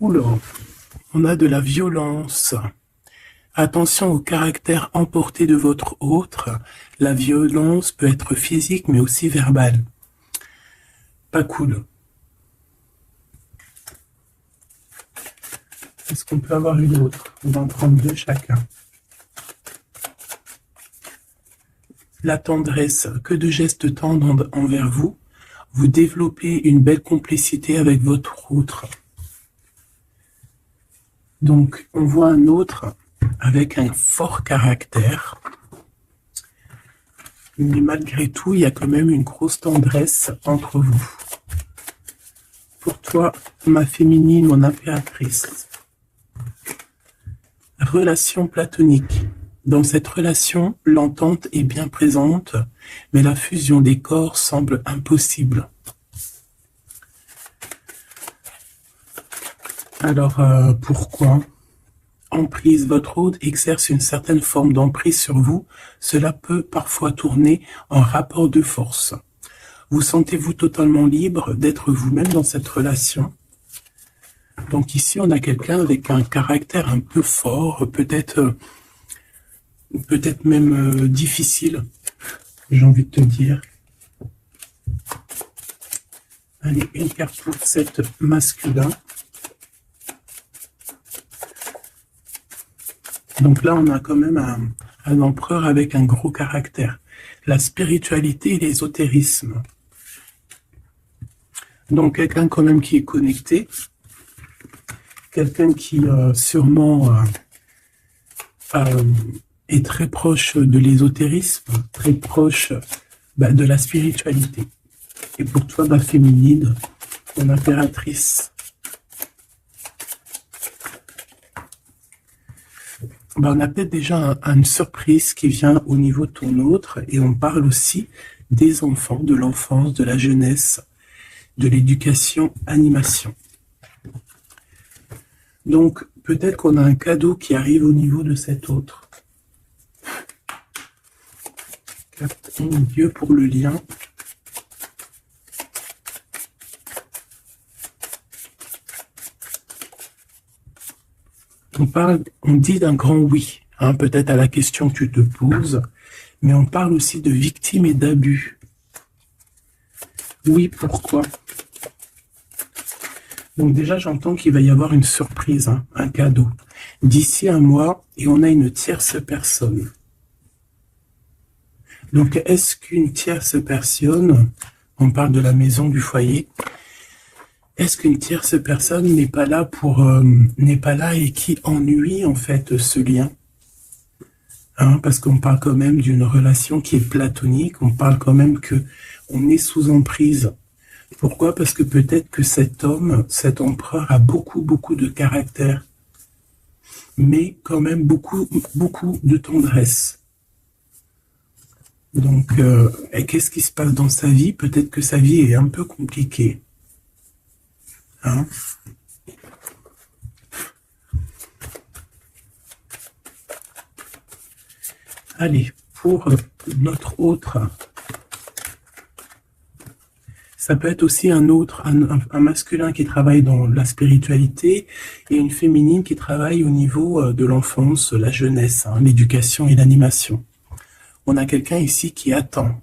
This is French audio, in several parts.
Oula, on a de la violence. Attention au caractère emporté de votre autre. La violence peut être physique mais aussi verbale. Pas cool. Est-ce qu'on peut avoir une autre? On va en prendre deux chacun. La tendresse, que de gestes tendres envers vous. Vous développez une belle complicité avec votre autre. Donc, on voit un autre avec un fort caractère. Mais malgré tout, il y a quand même une grosse tendresse entre vous. Pour toi, ma féminine, mon impératrice. Relation platonique. Dans cette relation, l'entente est bien présente, mais la fusion des corps semble impossible. Alors, pourquoi? Emprise, votre hôte exerce une certaine forme d'emprise sur vous. Cela peut parfois tourner en rapport de force. Vous sentez-vous totalement libre d'être vous-même dans cette relation? Donc ici, on a quelqu'un avec un caractère un peu fort, peut-être même difficile, j'ai envie de te dire. Allez, une carte pour cette masculin. Donc là, on a quand même un empereur avec un gros caractère. La spiritualité et l'ésotérisme. Donc quelqu'un quand même qui est connecté. Quelqu'un qui sûrement est très proche de l'ésotérisme, très proche de la spiritualité. Et pour toi, ma féminine, mon impératrice. On a peut-être déjà une surprise qui vient au niveau de ton autre, et on parle aussi des enfants, de l'enfance, de la jeunesse, de l'éducation, animation. Donc, peut-être qu'on a un cadeau qui arrive au niveau de cet autre. Carte au milieu pour le lien. On dit d'un grand oui, hein, peut-être à la question que tu te poses, mais on parle aussi de victimes et d'abus. Oui, pourquoi? Donc déjà, j'entends qu'il va y avoir une surprise, hein, un cadeau. D'ici un mois, et on a une tierce personne. Donc, est-ce qu'une tierce personne, on parle de la maison, du foyer, est-ce qu'une tierce personne n'est pas là n'est pas là et qui ennuie en fait ce lien, hein, parce qu'on parle quand même d'une relation qui est platonique, on parle quand même que on est sous emprise. Pourquoi? Parce que peut-être que cet homme, cet empereur a beaucoup de caractère, mais quand même beaucoup de tendresse. Donc, qu'est-ce qui se passe dans sa vie? Peut-être que sa vie est un peu compliquée. Hein? Allez, pour notre autre, ça peut être aussi un masculin qui travaille dans la spiritualité et une féminine qui travaille au niveau de l'enfance, la jeunesse, hein, l'éducation et l'animation. On a quelqu'un ici qui attend.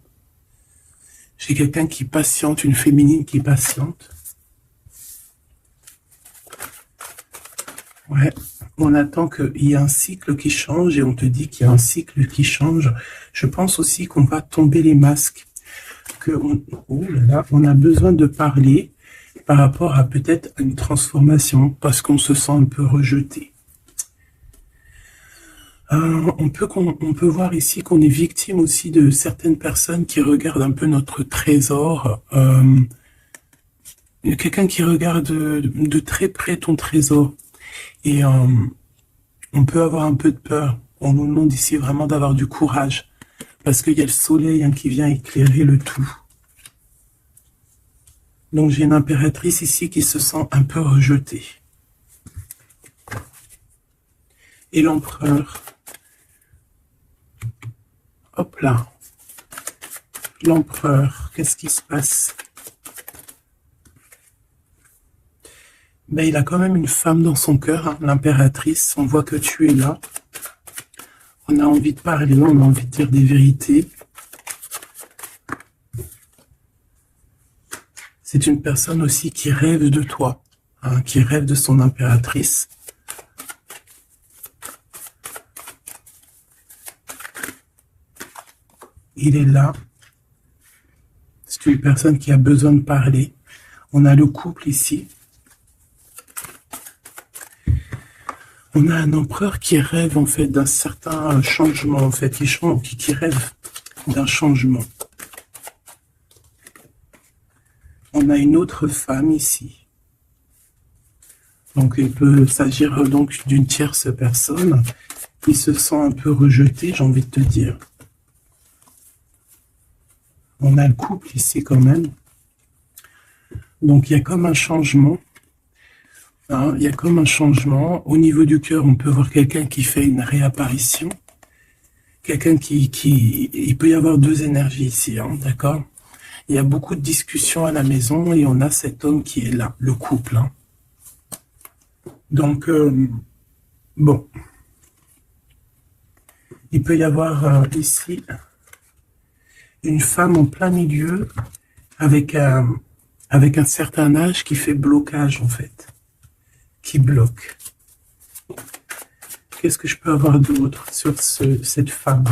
J'ai quelqu'un qui patiente, une féminine qui patiente. Ouais, on attend qu'il y ait un cycle qui change et on te dit qu'il y a un cycle qui change. Je pense aussi qu'on va tomber les masques, on a besoin de parler par rapport à peut-être une transformation parce qu'on se sent un peu rejeté. On peut voir ici qu'on est victime aussi de certaines personnes qui regardent un peu notre trésor. Quelqu'un qui regarde de très près ton trésor. Et on peut avoir un peu de peur. On nous demande ici vraiment d'avoir du courage. Parce qu'il y a le soleil, hein, qui vient éclairer le tout. Donc j'ai une impératrice ici qui se sent un peu rejetée. Et l'empereur. Hop là. L'empereur, qu'est-ce qui se passe? Ben, il a quand même une femme dans son cœur, hein, l'impératrice. On voit que tu es là. On a envie de parler, on a envie de dire des vérités. C'est une personne aussi qui rêve de toi, hein, qui rêve de son impératrice. Il est là. C'est une personne qui a besoin de parler. On a le couple ici. On a un empereur qui rêve en fait d'un certain changement, en fait, qui rêve d'un changement. On a une autre femme ici. Donc il peut s'agir donc d'une tierce personne qui se sent un peu rejetée, j'ai envie de te dire. On a le couple ici quand même. Donc il y a comme un changement. Hein, il y a comme un changement. Au niveau du cœur, on peut voir quelqu'un qui fait une réapparition. Quelqu'un il peut y avoir deux énergies ici, hein, d'accord? Il y a beaucoup de discussions à la maison et on a cet homme qui est là, le couple. Hein. Donc, bon. Il peut y avoir ici une femme en plein milieu avec un certain âge qui fait blocage en fait, qui bloque. Qu'est-ce que je peux avoir d'autre sur cette femme?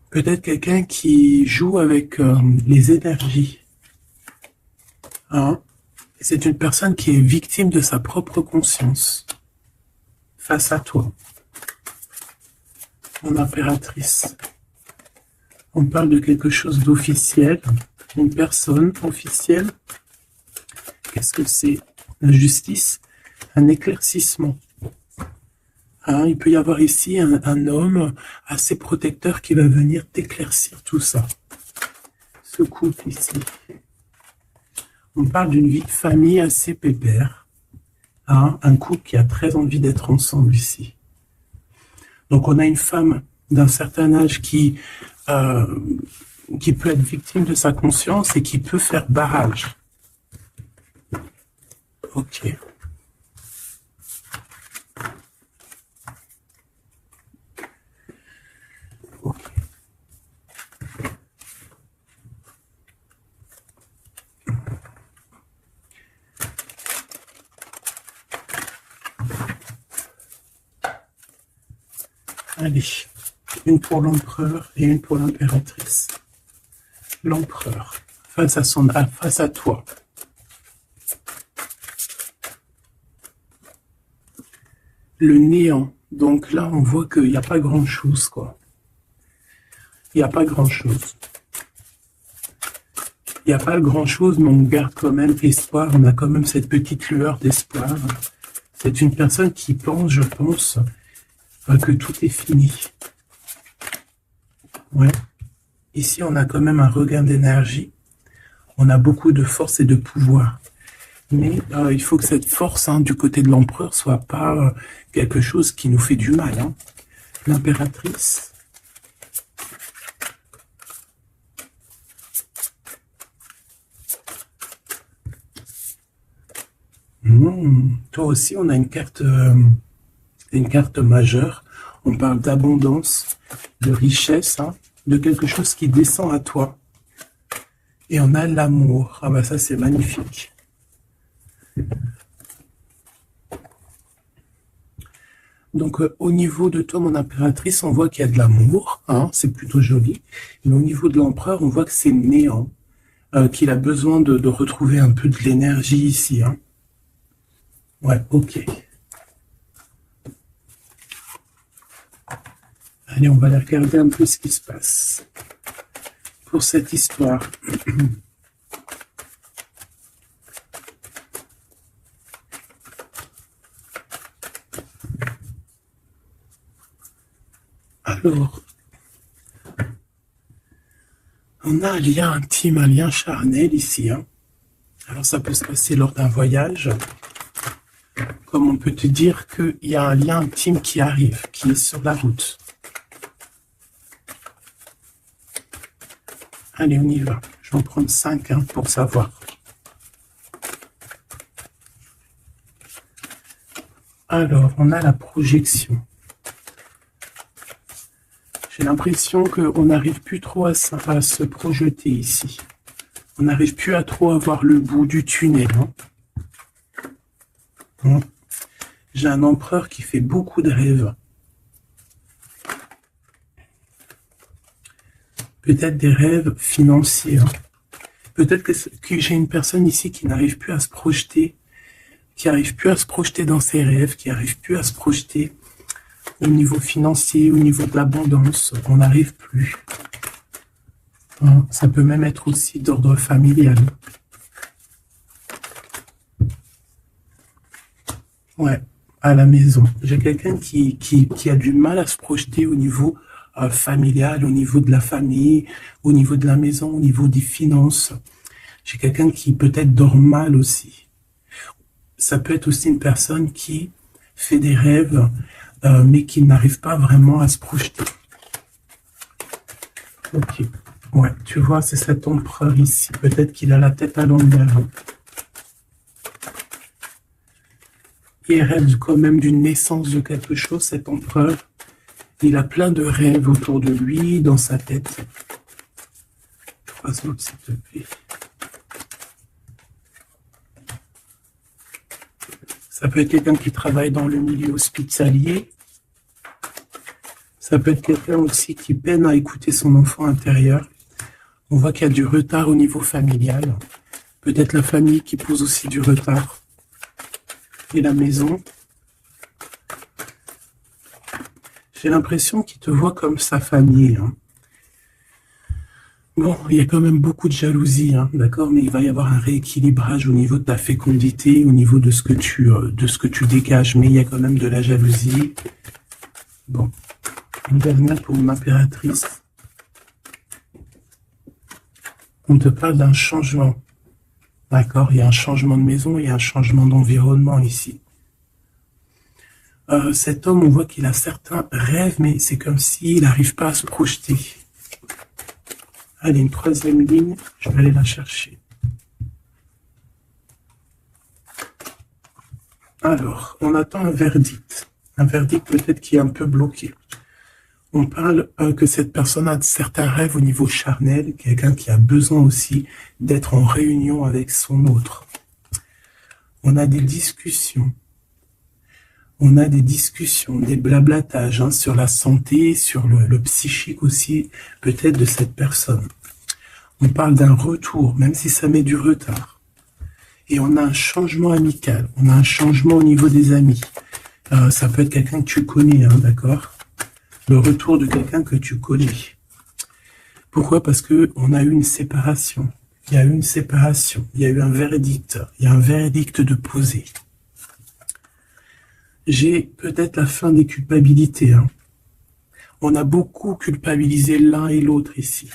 Peut-être quelqu'un qui joue avec les énergies. Hein? C'est une personne qui est victime de sa propre conscience face à toi. Mon impératrice. On parle de quelque chose d'officiel, une personne officielle. Qu'est-ce que c'est? La justice, un éclaircissement. Hein, il peut y avoir ici un homme assez protecteur qui va venir t'éclaircir tout ça. Ce couple ici. On parle d'une vie de famille assez pépère. Hein, un couple qui a très envie d'être ensemble ici. Donc on a une femme d'un certain âge qui peut être victime de sa conscience et qui peut faire barrage. Ok. Ok. Allez, une pour l'empereur et une pour l'impératrice. L'empereur, face à toi. Le néant. Donc là, on voit qu'il n'y a pas grand-chose, quoi. Il n'y a pas grand-chose. Il n'y a pas grand-chose, mais on garde quand même espoir. On a quand même cette petite lueur d'espoir. C'est une personne qui pense, je pense, que tout est fini. Ouais. Ici, on a quand même un regain d'énergie. On a beaucoup de force et de pouvoir. Mais il faut que cette force du côté de l'empereur soit pas quelque chose qui nous fait du mal. Hein. L'impératrice. Toi aussi, on a une carte majeure. On parle d'abondance, de richesse, hein, de quelque chose qui descend à toi. Et on a l'amour. Ah bah ça, c'est magnifique. Donc, au niveau de toi, mon impératrice, on voit qu'il y a de l'amour. Hein, c'est plutôt joli. Mais au niveau de l'empereur, on voit que c'est néant. Qu'il a besoin de retrouver un peu de l'énergie ici. Hein. Ouais, ok. Allez, on va aller regarder un peu ce qui se passe pour cette histoire. Alors, on a un lien intime, un lien charnel ici. Hein. Alors, ça peut se passer lors d'un voyage. Comme on peut te dire qu'il y a un lien intime qui arrive, qui est sur la route. Allez, on y va. Je vais en prendre 5 pour savoir. Alors, on a la projection. J'ai l'impression qu'on n'arrive plus trop à se projeter ici. On n'arrive plus à trop avoir le bout du tunnel. Hein. J'ai un empereur qui fait beaucoup de rêves. Peut-être des rêves financiers. Hein. Peut-être que j'ai une personne ici qui n'arrive plus à se projeter, qui n'arrive plus à se projeter dans ses rêves, qui n'arrive plus à se projeter au niveau financier, au niveau de l'abondance. On n'arrive plus. Hein. Ça peut même être aussi d'ordre familial. Ouais, à la maison. J'ai quelqu'un qui a du mal à se projeter au niveau familial, au niveau de la famille, au niveau de la maison, au niveau des finances. J'ai quelqu'un qui peut-être dort mal aussi. Ça peut être aussi une personne qui fait des rêves, mais qui n'arrive pas vraiment à se projeter. Ok. Ouais, tu vois, c'est cet empereur ici. Peut-être qu'il a la tête à l'envers. Il rêve quand même d'une naissance de quelque chose, cet empereur. Il a plein de rêves autour de lui, dans sa tête. 3 autres, s'il te plaît. Ça peut être quelqu'un qui travaille dans le milieu hospitalier. Ça peut être quelqu'un aussi qui peine à écouter son enfant intérieur. On voit qu'il y a du retard au niveau familial. Peut-être la famille qui pose aussi du retard. Et la maison. J'ai l'impression qu'il te voit comme sa famille. Hein. Bon, il y a quand même beaucoup de jalousie, hein, d'accord, mais il va y avoir un rééquilibrage au niveau de ta fécondité, au niveau de ce que tu dégages, mais il y a quand même de la jalousie. Bon, une dernière pour l'impératrice. On te parle d'un changement, d'accord, il y a un changement de maison, il y a un changement d'environnement ici. Cet homme, on voit qu'il a certains rêves, mais c'est comme s'il n'arrive pas à se projeter. Allez, une 3e ligne, je vais aller la chercher. Alors, on attend un verdict. Un verdict peut-être qui est un peu bloqué. On parle que cette personne a certains rêves au niveau charnel, quelqu'un qui a besoin aussi d'être en réunion avec son autre. On a des discussions. On a des discussions, des blablatages hein, sur la santé, sur le psychique aussi, peut-être de cette personne. On parle d'un retour, même si ça met du retard. Et on a un changement amical, on a un changement au niveau des amis. Ça peut être quelqu'un que tu connais, hein, d'accord? Le retour de quelqu'un que tu connais. Pourquoi? Parce que on a eu une séparation. Il y a eu une séparation, il y a eu un verdict, il y a un verdict de posé. J'ai peut-être la fin des culpabilités. Hein. On a beaucoup culpabilisé l'un et l'autre ici.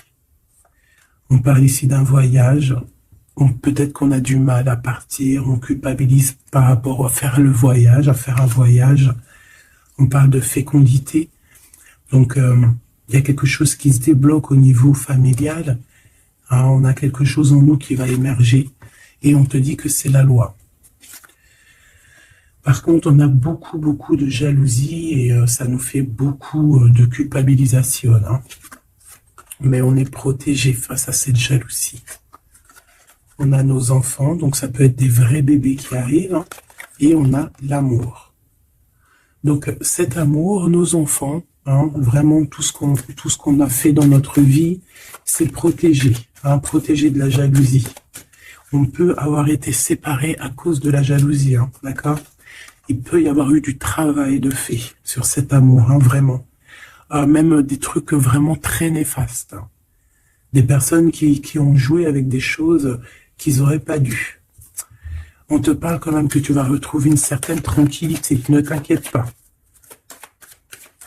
On parle ici d'un voyage. Peut-être qu'on a du mal à partir. On culpabilise par rapport à faire le voyage, à faire un voyage. On parle de fécondité. Donc, il y a quelque chose qui se débloque au niveau familial. Hein, on a quelque chose en nous qui va émerger. Et on te dit que c'est la loi. Par contre, on a beaucoup de jalousie et ça nous fait beaucoup de culpabilisation. Hein. Mais on est protégé face à cette jalousie. On a nos enfants, donc ça peut être des vrais bébés qui arrivent. Hein, et on a l'amour. Donc cet amour, nos enfants, hein, vraiment tout ce qu'on a fait dans notre vie, c'est protégé. Hein, protégé de la jalousie. On peut avoir été séparés à cause de la jalousie. Hein, d'accord ? Il peut y avoir eu du travail de fait sur cet amour, hein, vraiment. Même des trucs vraiment très néfastes. Hein. Des personnes qui ont joué avec des choses qu'ils n'auraient pas dû. On te parle quand même que tu vas retrouver une certaine tranquillité. Ne t'inquiète pas.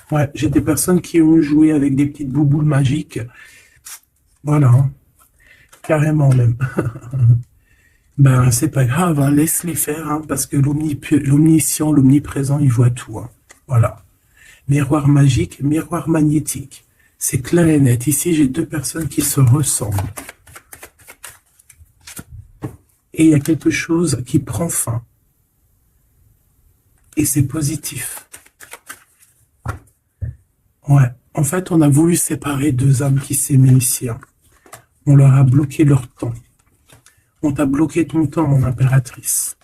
Ouais, j'ai des personnes qui ont joué avec des petites bouboules magiques. Voilà. Hein. Carrément même. Ben, c'est pas grave, hein, laisse-les faire, hein, parce que l'omniscient, l'omniprésent, il voit tout. Hein. Voilà. Miroir magique, miroir magnétique. C'est clair et net. Ici, j'ai 2 personnes qui se ressemblent. Et il y a quelque chose qui prend fin. Et c'est positif. Ouais. En fait, on a voulu séparer deux âmes qui s'aimaient ici. Hein. On leur a bloqué leur temps. On t'a bloqué ton temps, mon impératrice.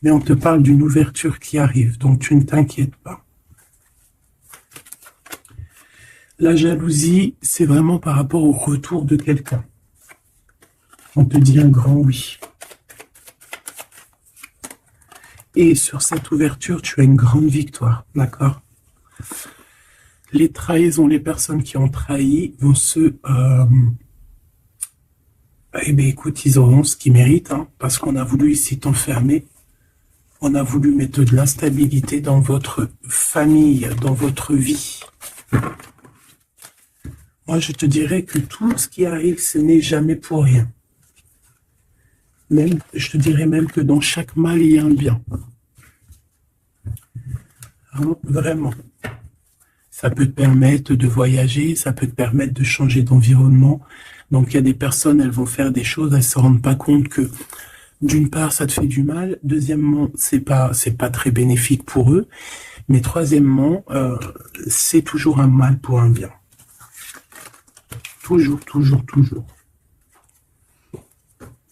Mais on te parle d'une ouverture qui arrive, donc tu ne t'inquiètes pas. La jalousie, c'est vraiment par rapport au retour de quelqu'un. On te dit un grand oui. Et sur cette ouverture, tu as une grande victoire, d'accord? Les trahisons, les personnes qui ont trahi vont eh bien, écoute, ils auront ce qu'ils méritent, hein, parce qu'on a voulu ici t'enfermer. On a voulu mettre de l'instabilité dans votre famille, dans votre vie. Moi, je te dirais que tout ce qui arrive, ce n'est jamais pour rien. Même, je te dirais même que dans chaque mal, il y a un bien. Vraiment. Ça peut te permettre de voyager, ça peut te permettre de changer d'environnement. Donc, il y a des personnes, elles vont faire des choses, elles se rendent pas compte que, d'une part, ça te fait du mal. Deuxièmement, c'est pas très bénéfique pour eux. Mais troisièmement, c'est toujours un mal pour un bien. Toujours, toujours, toujours.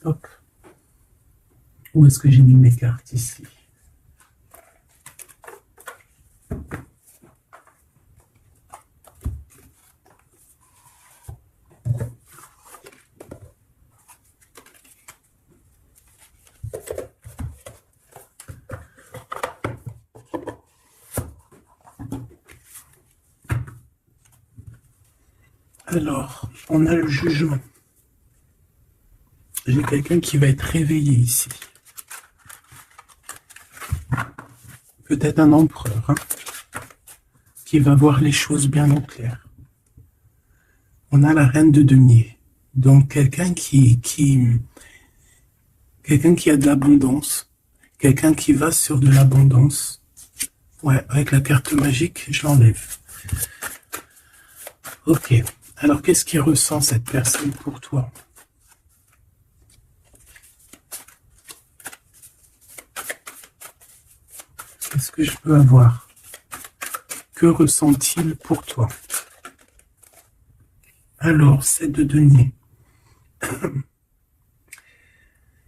Hop. Où est-ce que j'ai mis mes cartes ici? Alors, on a le jugement. J'ai quelqu'un qui va être réveillé ici. Peut-être un empereur, hein, qui va voir les choses bien au clair. On a la reine de denier. Donc, quelqu'un qui a de l'abondance. Quelqu'un qui va sur de l'abondance. Ouais, avec la carte magique, je l'enlève. Ok. Alors, qu'est-ce qu'il ressent cette personne pour toi? Qu'est-ce que je peux avoir? Que ressent-il pour toi? Alors, c'est de denier.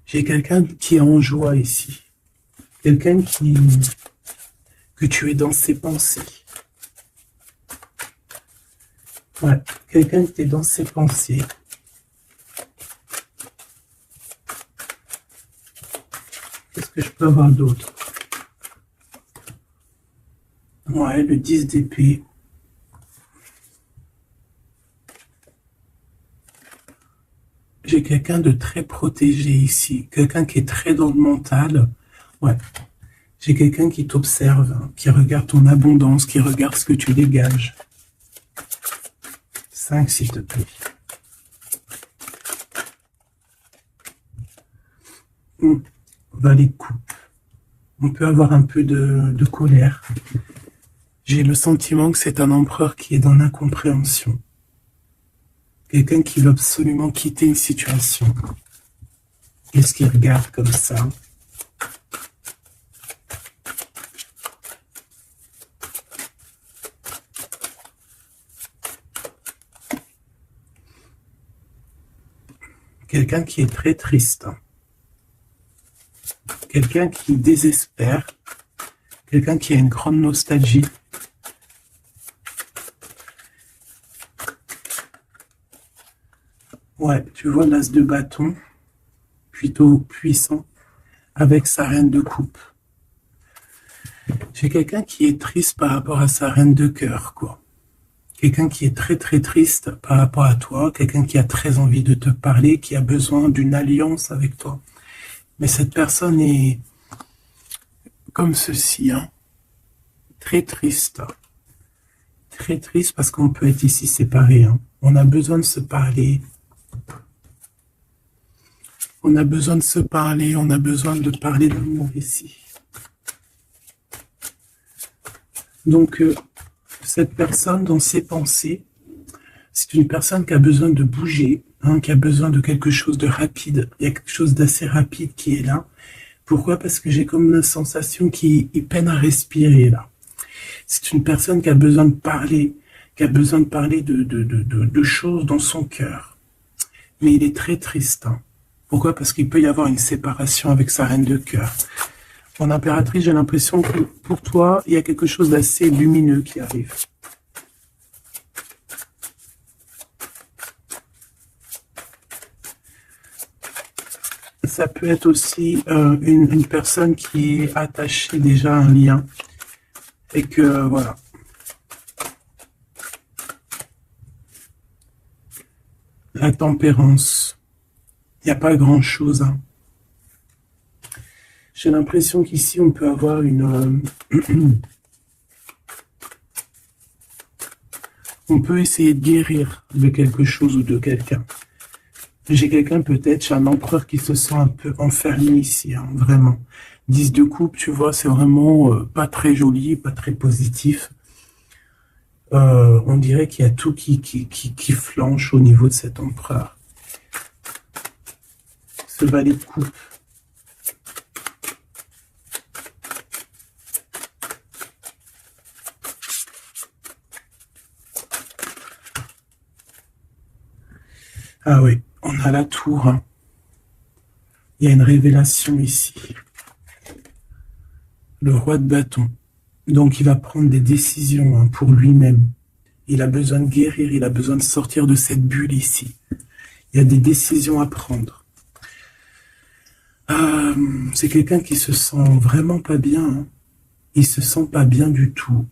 J'ai quelqu'un qui est en joie ici. Quelqu'un que tu es dans ses pensées. Ouais, quelqu'un qui est dans ses pensées. Qu'est-ce que je peux avoir d'autre? Ouais, le 10 d'épée. J'ai quelqu'un de très protégé ici. Quelqu'un qui est très dans le mental. Ouais. J'ai quelqu'un qui t'observe, hein, qui regarde ton abondance, qui regarde ce que tu dégages. 5, s'il te plaît. Valet de coupe. On peut avoir un peu de colère. J'ai le sentiment que c'est un empereur qui est dans l'incompréhension. Quelqu'un qui veut absolument quitter une situation. Qu'est-ce qu'il regarde comme ça? Quelqu'un qui est très triste. Quelqu'un qui désespère. Quelqu'un qui a une grande nostalgie. Ouais, tu vois l'as de bâton, plutôt puissant, avec sa reine de coupe. J'ai quelqu'un qui est triste par rapport à sa reine de cœur, quoi. Quelqu'un qui est très très triste par rapport à toi, quelqu'un qui a très envie de te parler, qui a besoin d'une alliance avec toi. Mais cette personne est comme ceci, hein, très triste. Très triste parce qu'on peut être ici séparés. Hein. On a besoin de se parler. On a besoin de se parler, on a besoin de parler d'amour ici. Donc, cette personne, dans ses pensées, c'est une personne qui a besoin de bouger, hein, qui a besoin de quelque chose de rapide. Il y a quelque chose d'assez rapide qui est là Pourquoi? Parce que j'ai comme une sensation qu'il peine à respirer, là. C'est une personne qui a besoin de parler, qui a besoin de parler de choses dans son cœur. Mais il est très triste, hein. Pourquoi? Parce qu'il peut y avoir une séparation avec sa reine de cœur. Mon impératrice, j'ai l'impression que pour toi, il y a quelque chose d'assez lumineux qui arrive. Ça peut être aussi une personne qui est attachée déjà à un lien. Et que, voilà. La tempérance. Il n'y a pas grand-chose, hein. J'ai l'impression qu'ici, on peut avoir une... on peut essayer de guérir de quelque chose ou de quelqu'un. J'ai quelqu'un peut-être, j'ai un empereur qui se sent un peu enfermé ici, hein, vraiment. 10 de coupe, tu vois, c'est vraiment pas très joli, pas très positif. On dirait qu'il y a tout qui flanche au niveau de cet empereur. Ce valet de coupe. Ah oui, on a la tour, hein. Il y a une révélation ici. Le roi de bâton. Donc il va prendre des décisions, hein, pour lui-même. Il a besoin de guérir, il a besoin de sortir de cette bulle ici. Il y a des décisions à prendre. C'est quelqu'un qui se sent vraiment pas bien, hein. Il se sent pas bien du tout.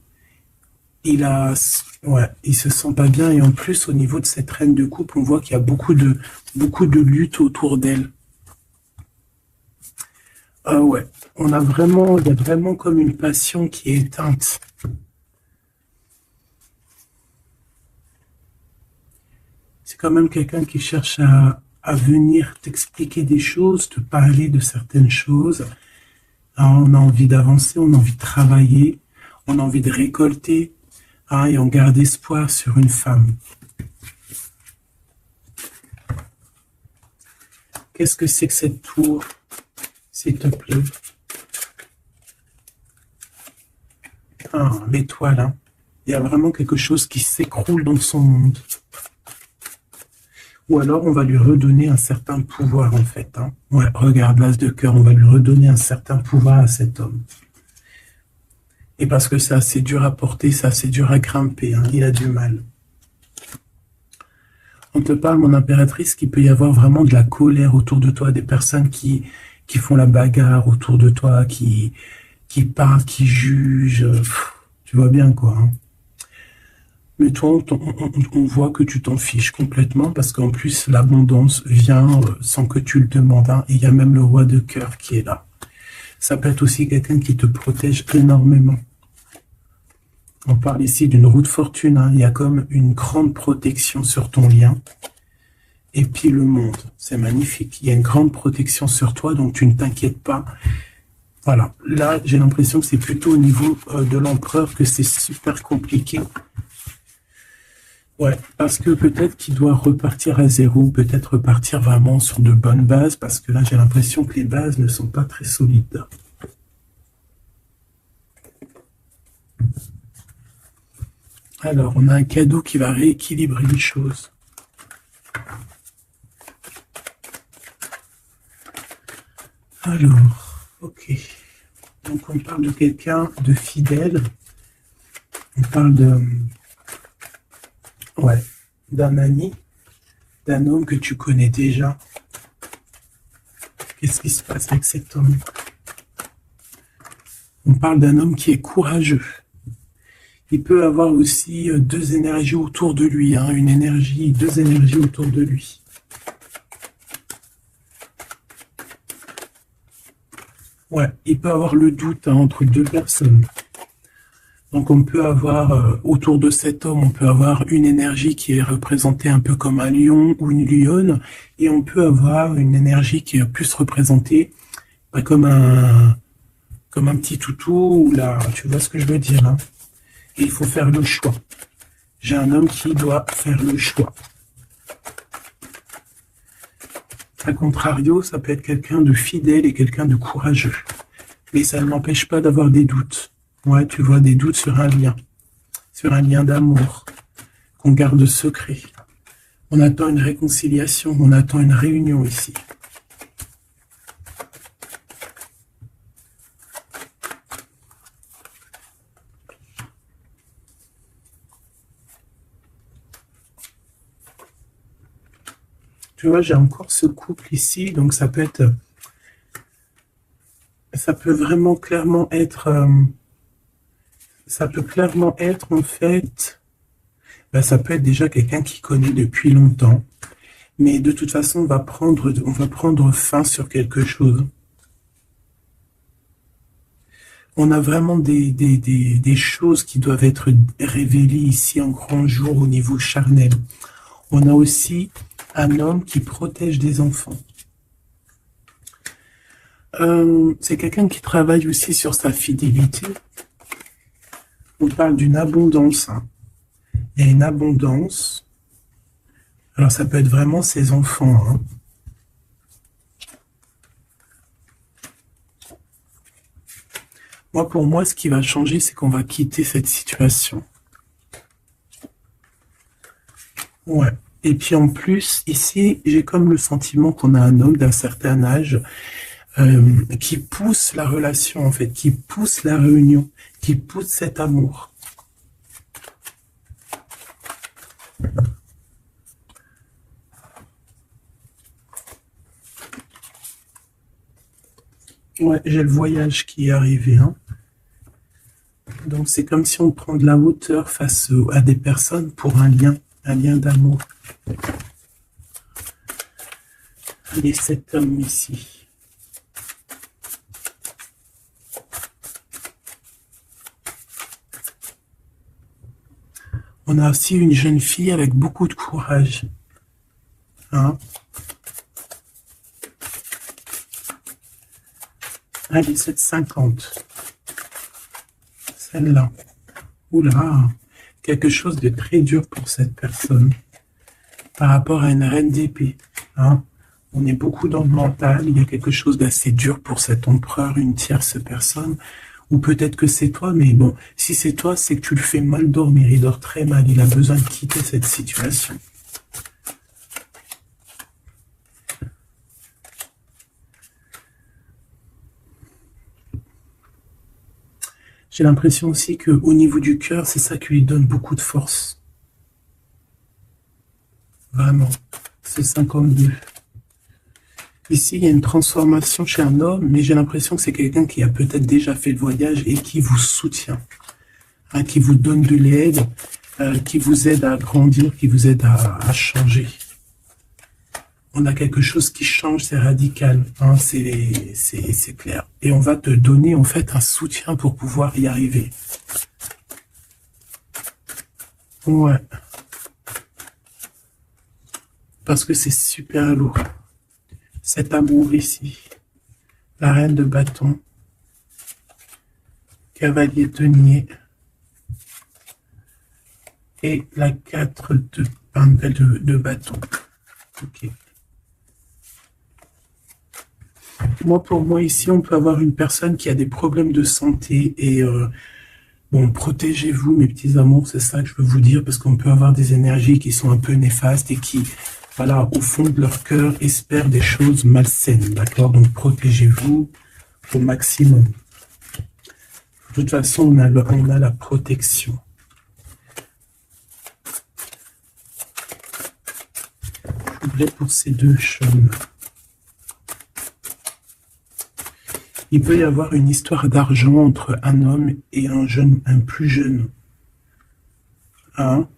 Il se sent pas bien, et en plus au niveau de cette reine de coupe, on voit qu'il y a beaucoup de lutte autour d'elle. Ouais, il y a vraiment comme une passion qui est éteinte. C'est quand même quelqu'un qui cherche à venir t'expliquer des choses, te parler de certaines choses. Alors, on a envie d'avancer, on a envie de travailler, on a envie de récolter, hein, et on garde espoir sur une femme. Qu'est-ce que c'est que cette tour, s'il te plaît? Ah, l'étoile, hein. Il y a vraiment quelque chose qui s'écroule dans son monde. Ou alors on va lui redonner un certain pouvoir, en fait, hein. Ouais, regarde, l'as de cœur, on va lui redonner un certain pouvoir à cet homme. Et parce que c'est assez dur à porter, c'est assez dur à grimper, hein. Il a du mal. On te parle, mon impératrice, qu'il peut y avoir vraiment de la colère autour de toi, des personnes qui font la bagarre autour de toi, qui parlent, qui jugent. Tu vois bien, quoi, hein. Mais toi, on voit que tu t'en fiches complètement, parce qu'en plus, l'abondance vient sans que tu le demandes, hein. Et il y a même le roi de cœur qui est là. Ça peut être aussi quelqu'un qui te protège énormément. On parle ici d'une roue de fortune, hein. Il y a comme une grande protection sur ton lien. Et puis le monde, c'est magnifique. Il y a une grande protection sur toi, donc tu ne t'inquiètes pas. Voilà, là, j'ai l'impression que c'est plutôt au niveau de l'empereur que c'est super compliqué. Ouais, parce que peut-être qu'il doit repartir à zéro, peut-être repartir vraiment sur de bonnes bases, parce que là, j'ai l'impression que les bases ne sont pas très solides. Alors, on a un cadeau qui va rééquilibrer les choses. Alors, ok. Donc, on parle de quelqu'un de fidèle. On parle d'un ami, d'un homme que tu connais déjà. Qu'est-ce qui se passe avec cet homme? On parle d'un homme qui est courageux. Il peut avoir aussi deux énergies autour de lui, hein, deux énergies autour de lui. Ouais, il peut avoir le doute, hein, entre deux personnes. Donc on peut avoir, autour de cet homme, on peut avoir une énergie qui est représentée un peu comme un lion ou une lionne, et on peut avoir une énergie qui est plus représentée comme un petit toutou, ou là, tu vois ce que je veux dire, hein. Et il faut faire le choix. J'ai un homme qui doit faire le choix. À contrario, ça peut être quelqu'un de fidèle et quelqu'un de courageux. Mais ça ne m'empêche pas d'avoir des doutes. Ouais, tu vois, des doutes sur un lien d'amour qu'on garde secret. On attend une réconciliation, on attend une réunion ici. Tu vois, j'ai encore ce couple ici, donc ça peut vraiment clairement être, ça peut clairement être en fait, ça peut être déjà quelqu'un qui connaît depuis longtemps, mais de toute façon, on va prendre fin sur quelque chose. On a vraiment des choses qui doivent être révélées ici en grand jour au niveau charnel. On a aussi un homme qui protège des enfants. C'est quelqu'un qui travaille aussi sur sa fidélité. On parle d'une abondance. Hein. Il y a une abondance. Alors ça peut être vraiment ses enfants. Hein. Pour moi, ce qui va changer, c'est qu'on va quitter cette situation. Ouais. Et puis en plus, ici, j'ai comme le sentiment qu'on a un homme d'un certain âge qui pousse la relation, en fait, qui pousse la réunion, qui pousse cet amour. Ouais, j'ai le voyage qui est arrivé. Hein. Donc c'est comme si on prend de la hauteur face à des personnes pour un lien d'amour. Et cet homme ici. On a aussi une jeune fille avec beaucoup de courage. Hein? Allez, 750. Celle-là. Oula, quelque chose de très dur pour cette personne. Par rapport à une reine d'épée. Hein? On est beaucoup dans le mental. Il y a quelque chose d'assez dur pour cet empereur, une tierce personne. Ou peut-être que c'est toi, mais bon, si c'est toi, c'est que tu le fais mal dormir. Il dort très mal. Il a besoin de quitter cette situation. J'ai l'impression aussi qu'au niveau du cœur, c'est ça qui lui donne beaucoup de force. Vraiment. C'est 52. Ici, il y a une transformation chez un homme, mais j'ai l'impression que c'est quelqu'un qui a peut-être déjà fait le voyage et qui vous soutient, hein, qui vous donne de l'aide, qui vous aide à grandir, qui vous aide à changer. On a quelque chose qui change, c'est radical, hein, c'est clair. Et on va te donner en fait un soutien pour pouvoir y arriver. Ouais. Parce que c'est super lourd. Cet amour ici, la reine de bâton, cavalier denier et la 4 de bâton. Ok. Pour moi ici, on peut avoir une personne qui a des problèmes de santé et bon, protégez-vous mes petits amours, c'est ça que je veux vous dire, parce qu'on peut avoir des énergies qui sont un peu néfastes et qui, voilà, au fond de leur cœur, espèrent des choses malsaines, d'accord? Donc, protégez-vous au maximum. De toute façon, on a la protection. Je voulais pour ces deux choses. Il peut y avoir une histoire d'argent entre un homme et un plus jeune. Hein?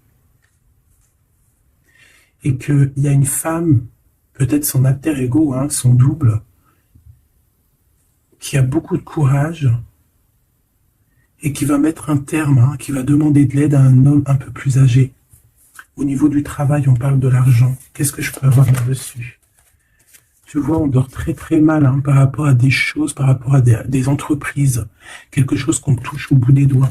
Et qu'il y a une femme, peut-être son alter ego, hein, son double, qui a beaucoup de courage et qui va mettre un terme, hein, qui va demander de l'aide à un homme un peu plus âgé. Au niveau du travail, on parle de l'argent. Qu'est-ce que je peux avoir là-dessus? Tu vois, on dort très très mal, hein, par rapport à des choses, par rapport à des entreprises. Quelque chose qu'on touche au bout des doigts.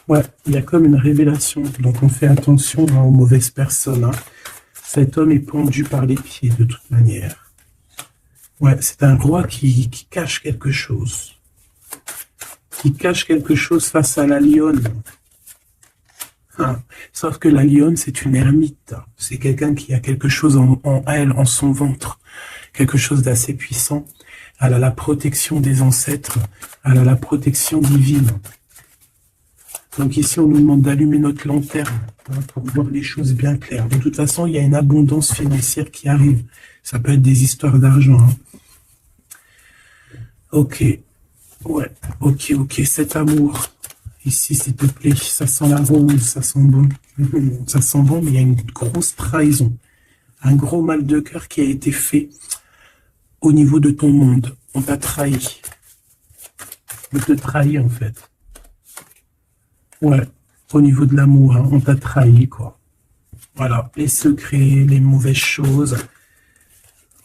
Ouais, il y a comme une révélation. Donc on fait attention, hein, aux mauvaises personnes. Hein. Cet homme est pendu par les pieds de toute manière. Ouais, c'est un roi qui cache quelque chose. Qui cache quelque chose face à la lionne. Sauf que la lionne, c'est une ermite. C'est quelqu'un qui a quelque chose en elle, en son ventre. Quelque chose d'assez puissant. Elle a la protection des ancêtres. Elle a la protection divine. Donc ici, on nous demande d'allumer notre lanterne pour voir les choses bien claires. De toute façon, il y a une abondance financière qui arrive. Ça peut être des histoires d'argent. Ok. Ouais. Ok. Cet amour. Ici, s'il te plaît, ça sent la rose, ça sent bon. Ça sent bon, mais il y a une grosse trahison. Un gros mal de cœur qui a été fait au niveau de ton monde. On t'a trahi. On te trahit, en fait. Ouais, au niveau de l'amour, on t'a trahi, quoi. Voilà, les secrets, les mauvaises choses.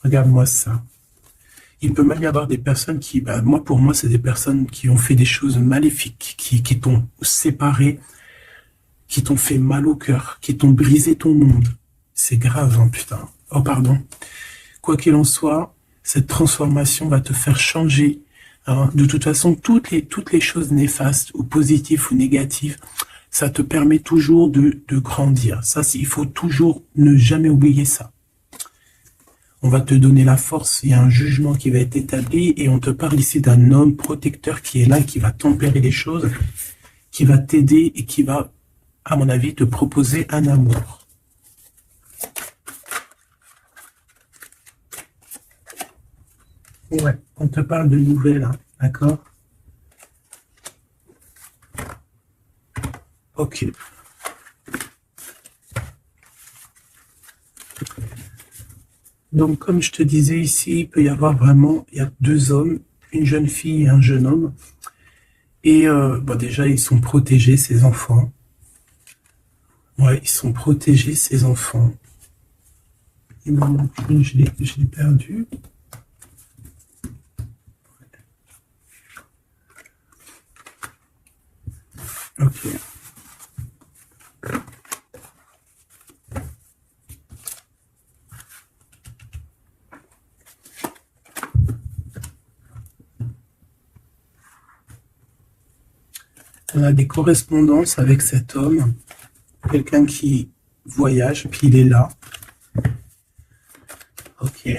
Regarde-moi ça. Il peut même y avoir des personnes qui, pour moi, c'est des personnes qui ont fait des choses maléfiques, qui t'ont séparé, qui t'ont fait mal au cœur, qui t'ont brisé ton monde. C'est grave, putain. Oh, pardon. Quoi qu'il en soit, cette transformation va te faire changer. De toute façon, toutes les choses néfastes, ou positives ou négatives, ça te permet toujours de grandir. Ça, il faut toujours ne jamais oublier ça. On va te donner la force, il y a un jugement qui va être établi et on te parle ici d'un homme protecteur qui est là, qui va tempérer les choses, qui va t'aider et qui va, à mon avis, te proposer un amour. Ouais, on te parle de nouvelles, d'accord? Ok. Donc, comme je te disais ici, il peut y avoir vraiment, il y a deux hommes, une jeune fille et un jeune homme. Et déjà, ils sont protégés, ces enfants. Ouais, ils sont protégés, ces enfants. Il m'en manque une, je l'ai perdu. Ok. On a des correspondances avec cet homme, quelqu'un qui voyage, puis il est là. Ok.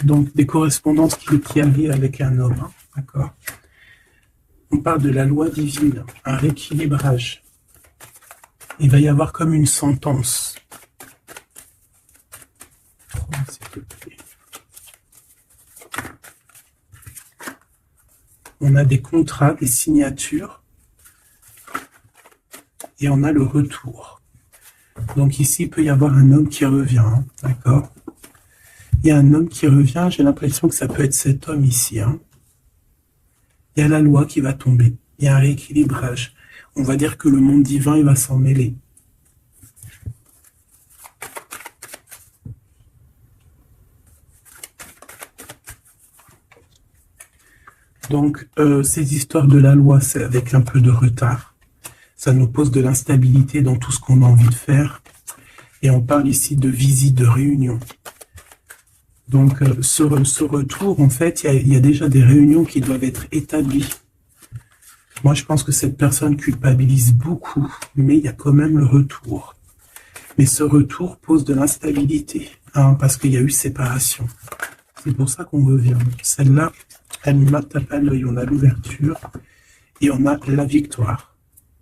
Donc, des correspondances qui arrivent avec un homme, d'accord? On parle de la loi divine, un rééquilibrage. Il va y avoir comme une sentence. S'il te plaît. On a des contrats, des signatures, et on a le retour. Donc ici, il peut y avoir un homme qui revient, d'accord? Il y a un homme qui revient, j'ai l'impression que ça peut être cet homme ici. Il y a la loi qui va tomber, il y a un rééquilibrage. On va dire que le monde divin, il va s'en mêler. Donc, ces histoires de la loi, c'est avec un peu de retard. Ça nous pose de l'instabilité dans tout ce qu'on a envie de faire. Et on parle ici de visite, de réunion. Donc, ce retour, en fait, il y a déjà des réunions qui doivent être établies. Moi, je pense que cette personne culpabilise beaucoup, mais il y a quand même le retour. Mais ce retour pose de l'instabilité, parce qu'il y a eu séparation. C'est pour ça qu'on revient. Celle-là, elle m'a tapé à l'œil. On a l'ouverture et on a la victoire.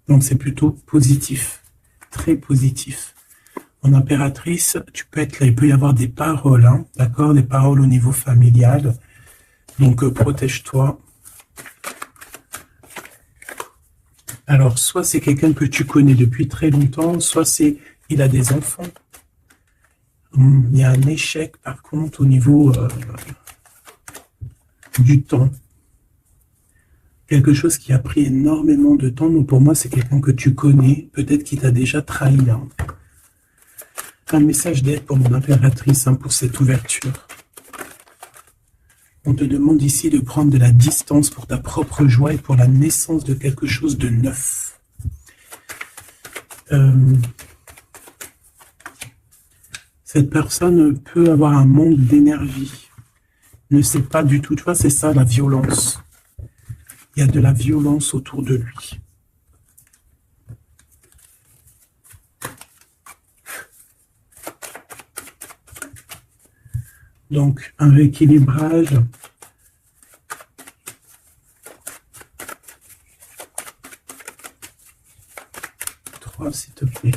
Donc, c'est plutôt positif, très positif. En impératrice, tu peux être là, il peut y avoir des paroles, d'accord, des paroles au niveau familial. Donc, protège-toi. Alors, soit c'est quelqu'un que tu connais depuis très longtemps, soit il a des enfants. Il y a un échec, par contre, au niveau du temps. Quelque chose qui a pris énormément de temps. Donc, pour moi, c'est quelqu'un que tu connais, peut-être qui t'a déjà trahi. Un message d'aide pour mon impératrice, pour cette ouverture. On te demande ici de prendre de la distance pour ta propre joie et pour la naissance de quelque chose de neuf. Cette personne peut avoir un manque d'énergie, ne sait pas du tout, tu vois, c'est ça la violence. Il y a de la violence autour de lui. Donc, un rééquilibrage. Trois, s'il te plaît.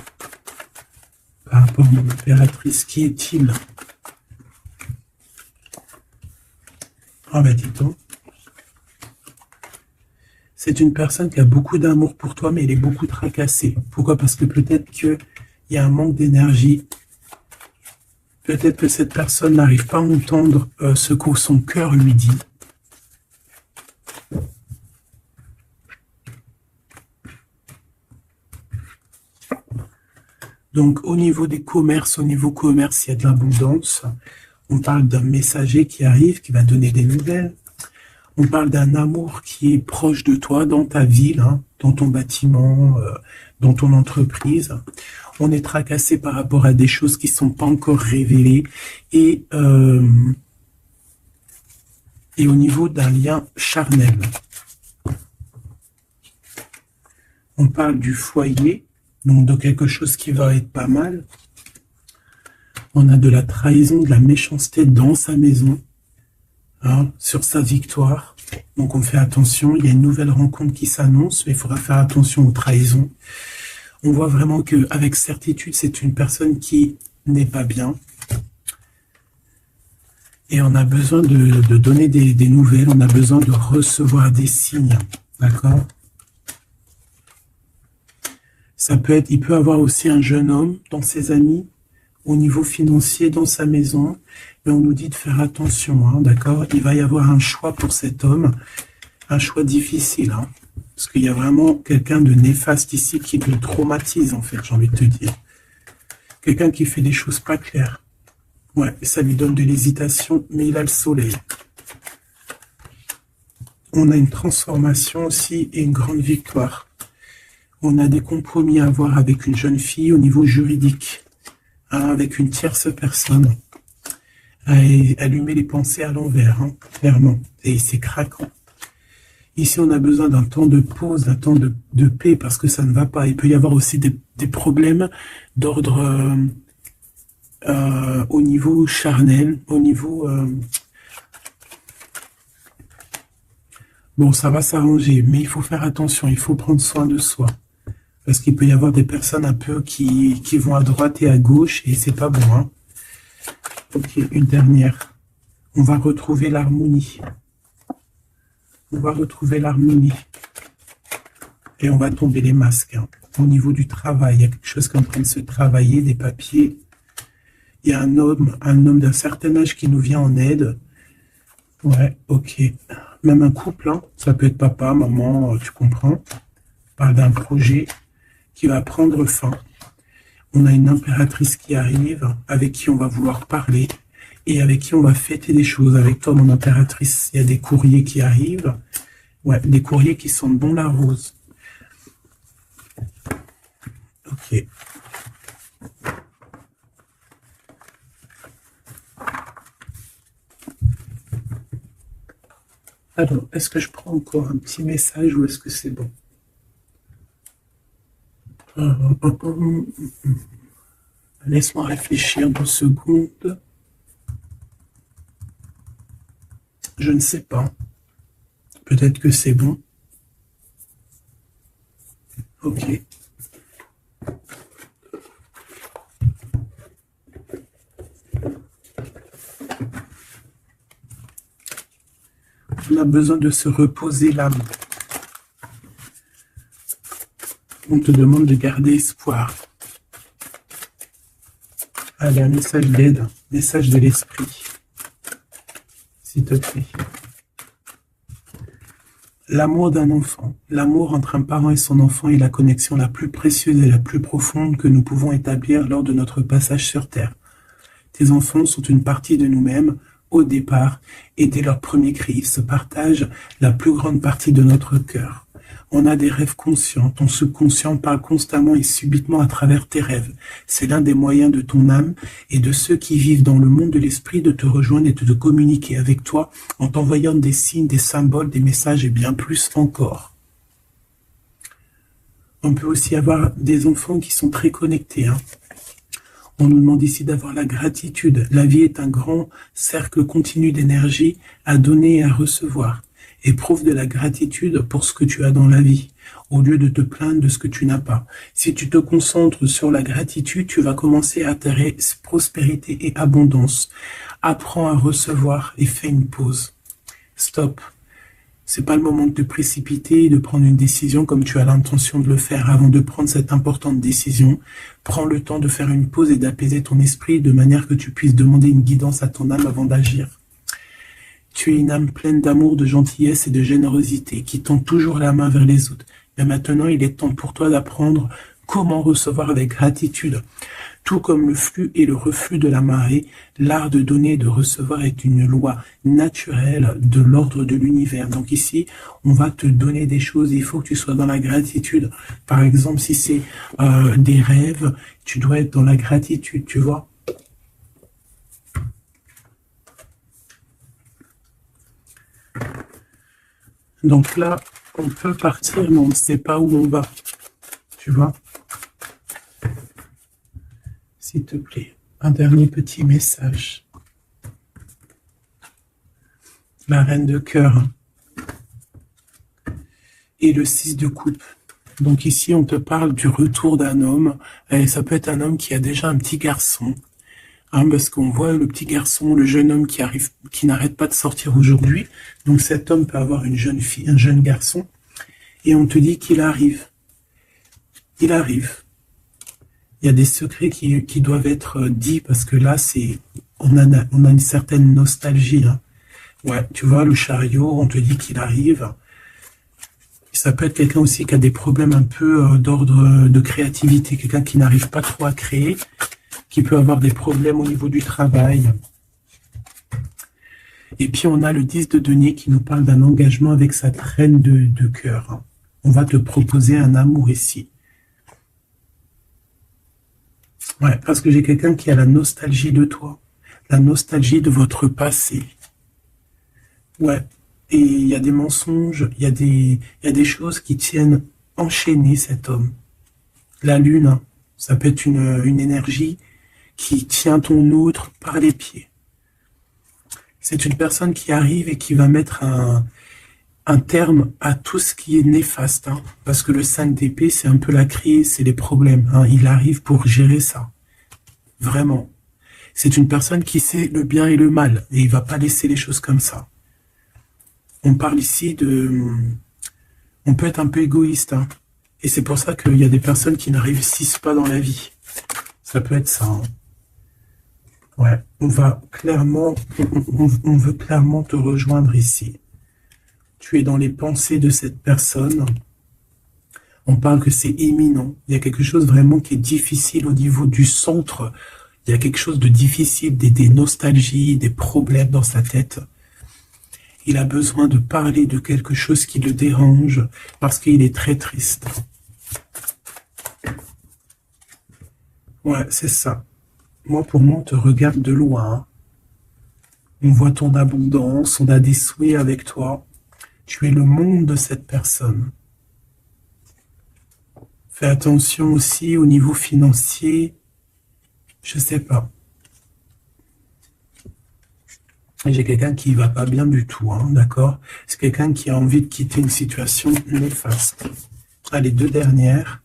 Par rapport à mon impératrice, qui est-il? Ah ben dis donc. C'est une personne qui a beaucoup d'amour pour toi, mais elle est beaucoup tracassée. Pourquoi? Parce que peut-être qu'il y a un manque d'énergie. Peut-être que cette personne n'arrive pas à entendre ce que son cœur lui dit. Donc, au niveau des commerces, il y a de l'abondance. On parle d'un messager qui arrive, qui va donner des nouvelles. On parle d'un amour qui est proche de toi, dans ta ville, hein, dans ton bâtiment, dans ton entreprise. On est tracassé par rapport à des choses qui ne sont pas encore révélées. Et au niveau d'un lien charnel. On parle du foyer, donc de quelque chose qui va être pas mal. On a de la trahison, de la méchanceté dans sa maison, hein, sur sa victoire. Donc on fait attention, il y a une nouvelle rencontre qui s'annonce, mais il faudra faire attention aux trahisons. On voit vraiment qu'avec certitude, c'est une personne qui n'est pas bien. Et on a besoin de donner des nouvelles, on a besoin de recevoir des signes, d'accord? Ça peut être, il peut avoir aussi un jeune homme dans ses amis, au niveau financier dans sa maison, mais on nous dit de faire attention, hein, d'accord? Il va y avoir un choix pour cet homme, un choix difficile, hein, parce qu'il y a vraiment quelqu'un de néfaste ici qui le traumatise, en fait, j'ai envie de te dire. Quelqu'un qui fait des choses pas claires. Ouais, ça lui donne de l'hésitation, mais il a le soleil. On a une transformation aussi et une grande victoire. On a des compromis à avoir avec une jeune fille au niveau juridique, hein, avec une tierce personne. Elle lui met les pensées à l'envers, hein, clairement, et c'est craquant. Ici, on a besoin d'un temps de pause, d'un temps de paix, parce que ça ne va pas. Il peut y avoir aussi des problèmes d'ordre au niveau charnel, au niveau... Bon, ça va s'arranger, mais il faut faire attention, il faut prendre soin de soi. Parce qu'il peut y avoir des personnes un peu qui vont à droite et à gauche, et c'est pas bon, hein. Ok, une dernière. On va retrouver l'harmonie. On va retrouver l'harmonie. Et on va tomber les masques, hein. Au niveau du travail, il y a quelque chose qui est en train de se travailler, des papiers. Il y a un homme d'un certain âge qui nous vient en aide. Ouais, ok. Même un couple, hein. Ça peut être papa, maman, tu comprends. On parle d'un projet qui va prendre fin. On a une impératrice qui arrive, avec qui on va vouloir parler, et avec qui on va fêter des choses. Avec toi, mon impératrice, il y a des courriers qui arrivent. Ouais, des courriers qui sentent bon la rose. Ok. Alors, est-ce que je prends encore un petit message ou est-ce que c'est bon? Laisse-moi réfléchir 2 secondes. Je ne sais pas. Peut-être que c'est bon. Ok. On a besoin de se reposer l'âme. On te demande de garder espoir. Allez, un message d'aide, message de l'esprit. S'il te plaît. L'amour d'un enfant, l'amour entre un parent et son enfant est la connexion la plus précieuse et la plus profonde que nous pouvons établir lors de notre passage sur Terre. Tes enfants sont une partie de nous-mêmes au départ et dès leur premier cri, ils se partagent la plus grande partie de notre cœur. On a des rêves conscients. Ton subconscient parle constamment et subitement à travers tes rêves. C'est l'un des moyens de ton âme et de ceux qui vivent dans le monde de l'esprit de te rejoindre et de te communiquer avec toi en t'envoyant des signes, des symboles, des messages et bien plus encore. On peut aussi avoir des enfants qui sont très connectés. On nous demande ici d'avoir la gratitude. La vie est un grand cercle continu d'énergie à donner et à recevoir. Éprouve de la gratitude pour ce que tu as dans la vie, au lieu de te plaindre de ce que tu n'as pas. Si tu te concentres sur la gratitude, tu vas commencer à attirer prospérité et abondance. Apprends à recevoir et fais une pause. Stop. C'est pas le moment de te précipiter et de prendre une décision comme tu as l'intention de le faire. Avant de prendre cette importante décision, prends le temps de faire une pause et d'apaiser ton esprit de manière que tu puisses demander une guidance à ton âme avant d'agir. Tu es une âme pleine d'amour, de gentillesse et de générosité qui tend toujours la main vers les autres. Mais maintenant, il est temps pour toi d'apprendre comment recevoir avec gratitude. Tout comme le flux et le reflux de la marée, l'art de donner et de recevoir est une loi naturelle de l'ordre de l'univers. Donc ici, on va te donner des choses, il faut que tu sois dans la gratitude. Par exemple, si c'est des rêves, tu dois être dans la gratitude, tu vois. Donc là, on peut partir, mais on ne sait pas où on va, tu vois. S'il te plaît, un dernier petit message. La reine de cœur et le 6 de coupe. Donc ici, on te parle du retour d'un homme. Et ça peut être un homme qui a déjà un petit garçon. Parce qu'on voit le petit garçon, le jeune homme qui n'arrête pas de sortir aujourd'hui. Donc cet homme peut avoir une jeune fille, un jeune garçon. Et on te dit qu'il arrive. Il arrive. Il y a des secrets qui doivent être dits parce que là, on a une certaine nostalgie. Ouais, tu vois, le chariot, on te dit qu'il arrive. Ça peut être quelqu'un aussi qui a des problèmes un peu d'ordre de créativité, quelqu'un qui n'arrive pas trop à créer, qui peut avoir des problèmes au niveau du travail. Et puis on a le 10 de denier qui nous parle d'un engagement avec sa reine de cœur. On va te proposer un amour ici. Ouais, parce que j'ai quelqu'un qui a la nostalgie de toi, la nostalgie de votre passé. Ouais, et il y a des mensonges, il y a des choses qui tiennent enchaîner cet homme. La lune, ça peut être une énergie qui tient ton outre par les pieds. C'est une personne qui arrive et qui va mettre un terme à tout ce qui est néfaste, parce que le 5 d'épée, c'est un peu la crise, c'est les problèmes. Il arrive pour gérer ça. Vraiment. C'est une personne qui sait le bien et le mal, et il va pas laisser les choses comme ça. On parle ici on peut être un peu égoïste, et c'est pour ça qu'il y a des personnes qui ne réussissent pas dans la vie. Ça peut être ça. Ouais, on veut clairement te rejoindre ici. Tu es dans les pensées de cette personne. On parle que c'est imminent. Il y a quelque chose vraiment qui est difficile au niveau du centre. Il y a quelque chose de difficile, des nostalgies, des problèmes dans sa tête. Il a besoin de parler de quelque chose qui le dérange parce qu'il est très triste. Ouais, c'est ça. Moi, pour moi, on te regarde de loin. On voit ton abondance, on a des souhaits avec toi. Tu es le monde de cette personne. Fais attention aussi au niveau financier. Je sais pas. J'ai quelqu'un qui va pas bien du tout, d'accord? C'est quelqu'un qui a envie de quitter une situation néfaste. Les deux dernières.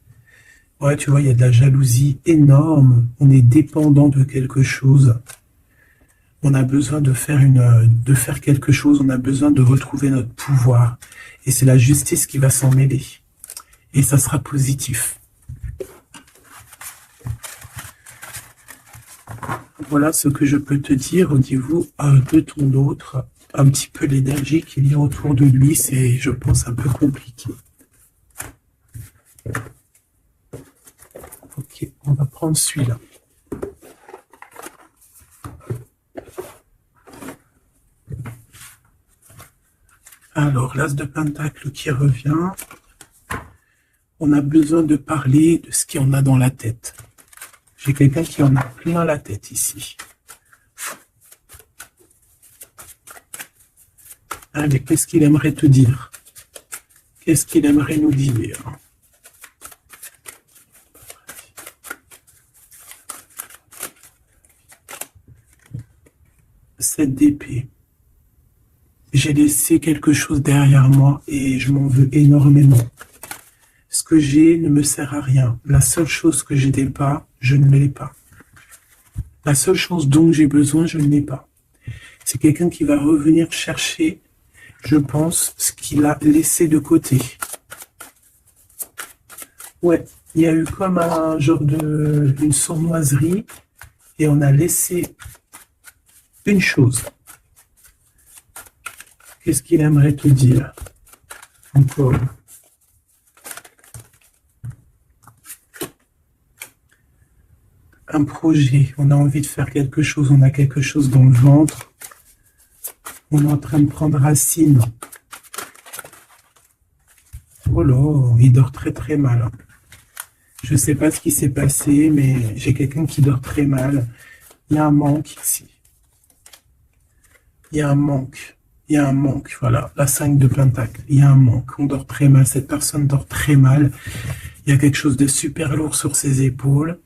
Ouais, tu vois, il y a de la jalousie énorme. On est dépendant de quelque chose. On a besoin de faire quelque chose. On a besoin de retrouver notre pouvoir. Et c'est la justice qui va s'en mêler. Et ça sera positif. Voilà ce que je peux te dire au niveau de ton autre. Un petit peu l'énergie qu'il y a autour de lui, c'est, je pense, un peu compliqué. Ok, on va prendre celui-là. Alors, l'as de pentacle qui revient. On a besoin de parler de ce qu'il y en a dans la tête. J'ai quelqu'un qui en a plein la tête ici. Allez, qu'est-ce qu'il aimerait te dire? Qu'est-ce qu'il aimerait nous dire? Cette d'épée. J'ai laissé quelque chose derrière moi et je m'en veux énormément. Ce que j'ai ne me sert à rien. La seule chose que je n'ai pas, je ne l'ai pas. La seule chose dont j'ai besoin, je ne l'ai pas. C'est quelqu'un qui va revenir chercher, je pense, ce qu'il a laissé de côté. Ouais, il y a eu comme un genre une sournoiserie et on a laissé une chose. Qu'est-ce qu'il aimerait te dire? Encore. Un projet, on a envie de faire quelque chose, on a quelque chose dans le ventre. On est en train de prendre racine. Oh là, il dort très très mal. Je ne sais pas ce qui s'est passé, mais j'ai quelqu'un qui dort très mal. Il y a un manque ici. Il y a un manque. Il y a un manque, voilà, la 5 de Pentacle. Il y a un manque, on dort très mal, cette personne dort très mal. Il y a quelque chose de super lourd sur ses épaules.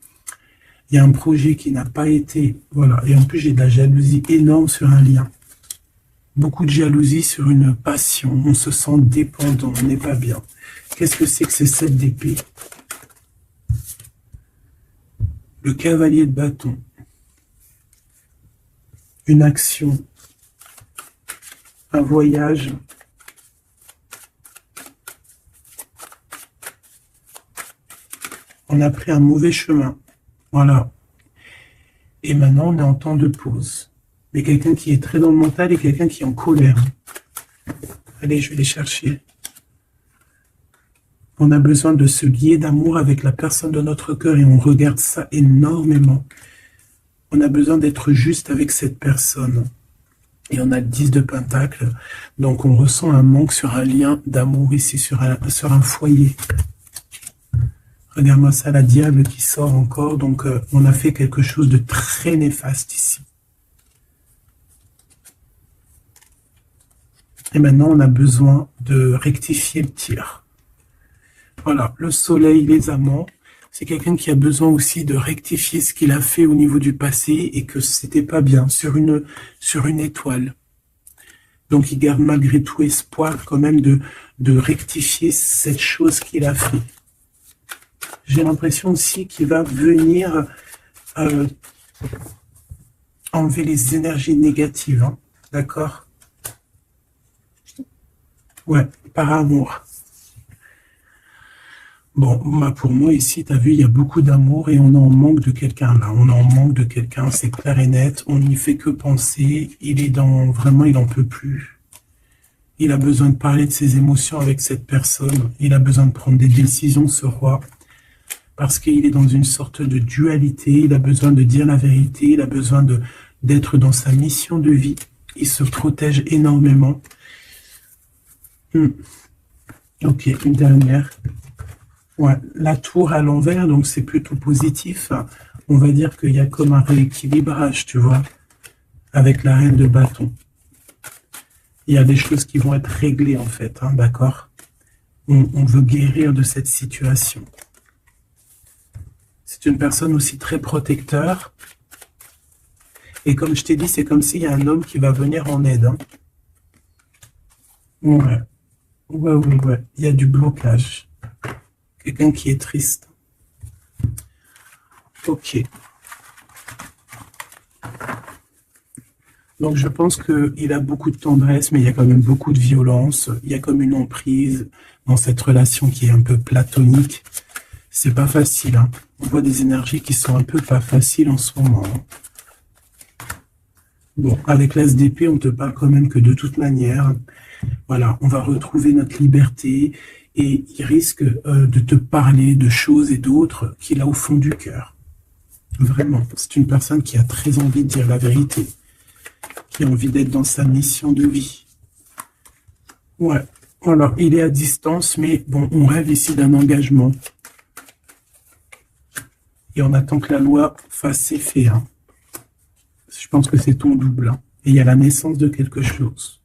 Il y a un projet qui n'a pas été, voilà, et en plus j'ai de la jalousie énorme sur un lien. Beaucoup de jalousie sur une passion, on se sent dépendant, on n'est pas bien. Qu'est-ce que c'est que ces 7 d'épée? Le cavalier de bâton. Une action. Un voyage. On a pris un mauvais chemin. Voilà. Et maintenant, on est en temps de pause. Mais quelqu'un qui est très dans le mental et quelqu'un qui est en colère. Allez, je vais les chercher. On a besoin de se lier d'amour avec la personne de notre cœur et on regarde ça énormément. On a besoin d'être juste avec cette personne. Et on a le 10 de Pentacle, donc on ressent un manque sur un lien d'amour ici, sur un foyer. Regarde-moi ça, la diable qui sort encore, donc on a fait quelque chose de très néfaste ici. Et maintenant, on a besoin de rectifier le tir. Voilà, le soleil, les amants, c'est quelqu'un qui a besoin aussi de rectifier ce qu'il a fait au niveau du passé et que c'était pas bien, sur une étoile. Donc il garde malgré tout espoir quand même de rectifier cette chose qu'il a fait. J'ai l'impression aussi qu'il va venir enlever les énergies négatives, hein, d'accord? Ouais, par amour. Bon, bah pour moi ici, tu as vu, il y a beaucoup d'amour et on est en manque de quelqu'un là. On est en manque de quelqu'un, c'est clair et net. On n'y fait que penser. Il est vraiment, il n'en peut plus. Il a besoin de parler de ses émotions avec cette personne. Il a besoin de prendre des décisions, ce roi. Parce qu'il est dans une sorte de dualité. Il a besoin de dire la vérité. Il a besoin d'être dans sa mission de vie. Il se protège énormément. Ok, une dernière. Ouais, la tour à l'envers, donc c'est plutôt positif. On va dire qu'il y a comme un rééquilibrage, tu vois, avec la reine de bâton. Il y a des choses qui vont être réglées, en fait, hein, d'accord? On veut guérir de cette situation. C'est une personne aussi très protecteur. Et comme je t'ai dit, c'est comme s'il y a un homme qui va venir en aide. Hein. Ouais. Ouais. Il y a du blocage. Quelqu'un qui est triste. Ok. Donc je pense qu'il a beaucoup de tendresse, mais il y a quand même beaucoup de violence. Il y a comme une emprise dans cette relation qui est un peu platonique. C'est pas facile. Hein. On voit des énergies qui sont un peu pas faciles en ce moment. Hein. Bon, avec l'as d'épée, on te parle quand même que de toute manière, voilà, on va retrouver notre liberté et il risque de te parler de choses et d'autres qu'il a au fond du cœur. Vraiment, c'est une personne qui a très envie de dire la vérité, qui a envie d'être dans sa mission de vie. Ouais, Alors, il est à distance, mais bon, on rêve ici d'un engagement. Et on attend que la loi fasse ses faits, hein. Je pense que c'est ton double, hein. Et il y a la naissance de quelque chose.